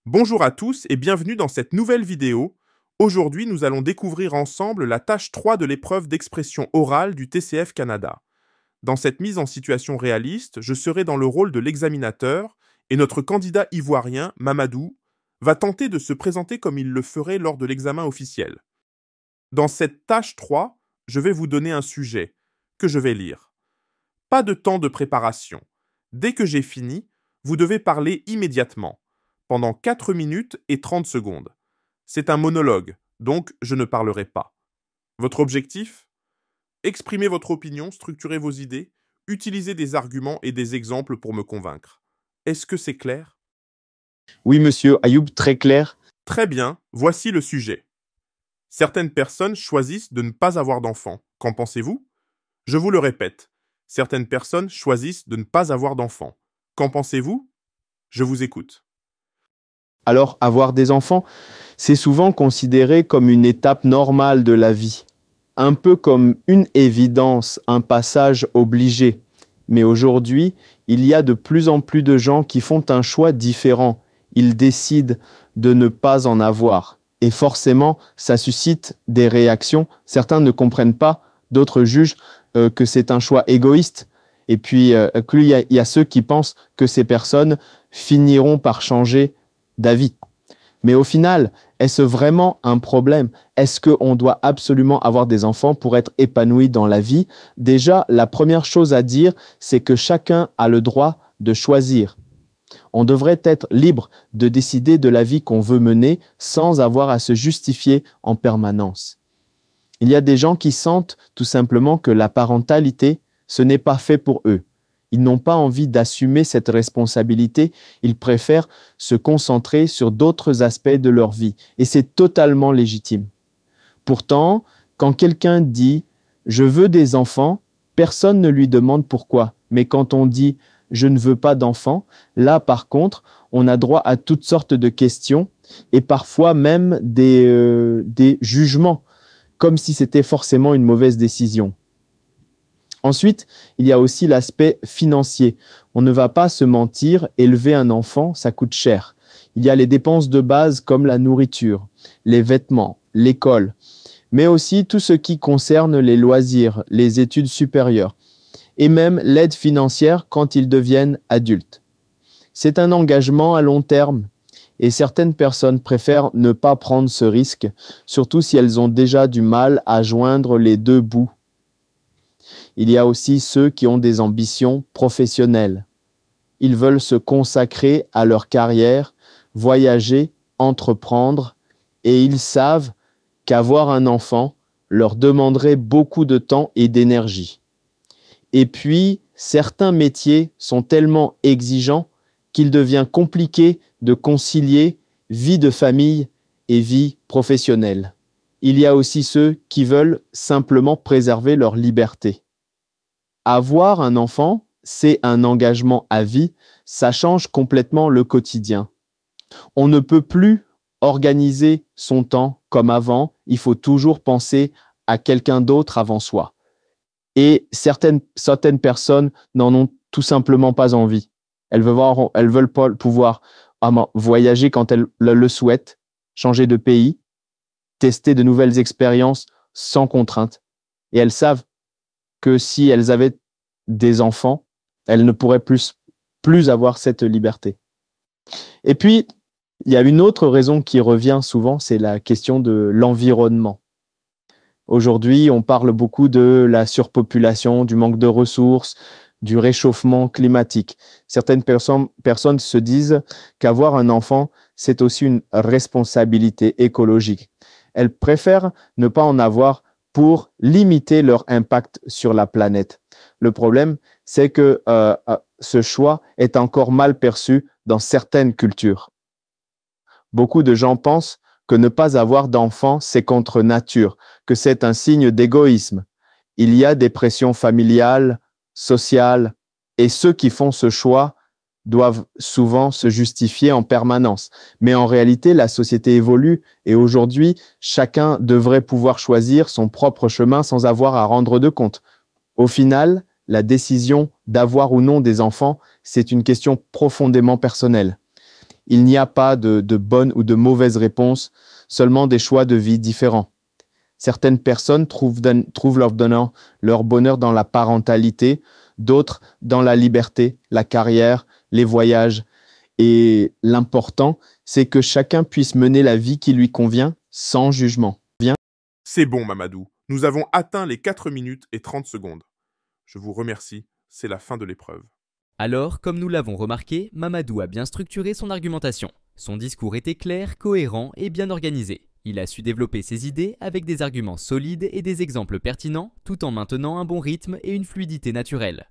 Bonjour à tous et bienvenue dans cette nouvelle vidéo. Aujourd'hui, nous allons découvrir ensemble la tâche 3 de l'épreuve d'expression orale du TCF Canada. Dans cette mise en situation réaliste, je serai dans le rôle de l'examinateur et notre candidat ivoirien, Mamadou, va tenter de se présenter comme il le ferait lors de l'examen officiel. Dans cette tâche 3, je vais vous donner un sujet que je vais lire. Pas de temps de préparation. Dès que j'ai fini, vous devez parler immédiatement, pendant 4 minutes et 30 secondes. C'est un monologue, donc je ne parlerai pas. Votre objectif? Exprimez votre opinion, structurez vos idées, utilisez des arguments et des exemples pour me convaincre. Est-ce que c'est clair? Oui, monsieur Ayoub, très clair. Très bien, voici le sujet. Certaines personnes choisissent de ne pas avoir d'enfants. Qu'en pensez-vous? Je vous le répète, certaines personnes choisissent de ne pas avoir d'enfants. Qu'en pensez-vous? Je vous écoute. Alors, avoir des enfants, c'est souvent considéré comme une étape normale de la vie, un peu comme une évidence, un passage obligé. Mais aujourd'hui, il y a de plus en plus de gens qui font un choix différent. Ils décident de ne pas en avoir. Et forcément, ça suscite des réactions. Certains ne comprennent pas, d'autres jugent que c'est un choix égoïste. Et puis, il y a ceux qui pensent que ces personnes finiront par changer d'avis. Mais au final, est-ce vraiment un problème? Est-ce qu'on doit absolument avoir des enfants pour être épanoui dans la vie? Déjà, la première chose à dire, c'est que chacun a le droit de choisir. On devrait être libre de décider de la vie qu'on veut mener sans avoir à se justifier en permanence. Il y a des gens qui sentent tout simplement que la parentalité, ce n'est pas fait pour eux. Ils n'ont pas envie d'assumer cette responsabilité, ils préfèrent se concentrer sur d'autres aspects de leur vie. Et c'est totalement légitime. Pourtant, quand quelqu'un dit « je veux des enfants », personne ne lui demande pourquoi. Mais quand on dit « je ne veux pas d'enfants », là par contre, on a droit à toutes sortes de questions et parfois même des jugements, comme si c'était forcément une mauvaise décision. Ensuite, il y a aussi l'aspect financier. On ne va pas se mentir, élever un enfant, ça coûte cher. Il y a les dépenses de base comme la nourriture, les vêtements, l'école, mais aussi tout ce qui concerne les loisirs, les études supérieures, et même l'aide financière quand ils deviennent adultes. C'est un engagement à long terme, et certaines personnes préfèrent ne pas prendre ce risque, surtout si elles ont déjà du mal à joindre les deux bouts. Il y a aussi ceux qui ont des ambitions professionnelles. Ils veulent se consacrer à leur carrière, voyager, entreprendre, et ils savent qu'avoir un enfant leur demanderait beaucoup de temps et d'énergie. Et puis, certains métiers sont tellement exigeants qu'il devient compliqué de concilier vie de famille et vie professionnelle. Il y a aussi ceux qui veulent simplement préserver leur liberté. Avoir un enfant, c'est un engagement à vie, ça change complètement le quotidien. On ne peut plus organiser son temps comme avant, il faut toujours penser à quelqu'un d'autre avant soi. Et certaines personnes n'en ont tout simplement pas envie. Elles veulent pas pouvoir voyager quand elles le souhaitent, changer de pays, tester de nouvelles expériences sans contrainte. Et elles savent que si elles avaient des enfants, elles ne pourraient plus avoir cette liberté. Et puis, il y a une autre raison qui revient souvent, c'est la question de l'environnement. Aujourd'hui, on parle beaucoup de la surpopulation, du manque de ressources, du réchauffement climatique. Certaines personnes se disent qu'avoir un enfant, c'est aussi une responsabilité écologique. Elles préfèrent ne pas en avoir pour limiter leur impact sur la planète. Le problème, c'est que ce choix est encore mal perçu dans certaines cultures. Beaucoup de gens pensent que ne pas avoir d'enfants, c'est contre nature, que c'est un signe d'égoïsme. Il y a des pressions familiales, sociales, et ceux qui font ce choix doivent souvent se justifier en permanence. Mais en réalité, la société évolue et aujourd'hui, chacun devrait pouvoir choisir son propre chemin sans avoir à rendre de compte. Au final, la décision d'avoir ou non des enfants, c'est une question profondément personnelle. Il n'y a pas de bonne ou de mauvaise réponse, seulement des choix de vie différents. Certaines personnes trouvent leur bonheur dans la parentalité, d'autres dans la liberté, la carrière, les voyages. Et l'important, c'est que chacun puisse mener la vie qui lui convient sans jugement. C'est bon, Mamadou. Nous avons atteint les 4 minutes et 30 secondes. Je vous remercie, c'est la fin de l'épreuve. Alors, comme nous l'avons remarqué, Mamadou a bien structuré son argumentation. Son discours était clair, cohérent et bien organisé. Il a su développer ses idées avec des arguments solides et des exemples pertinents, tout en maintenant un bon rythme et une fluidité naturelle.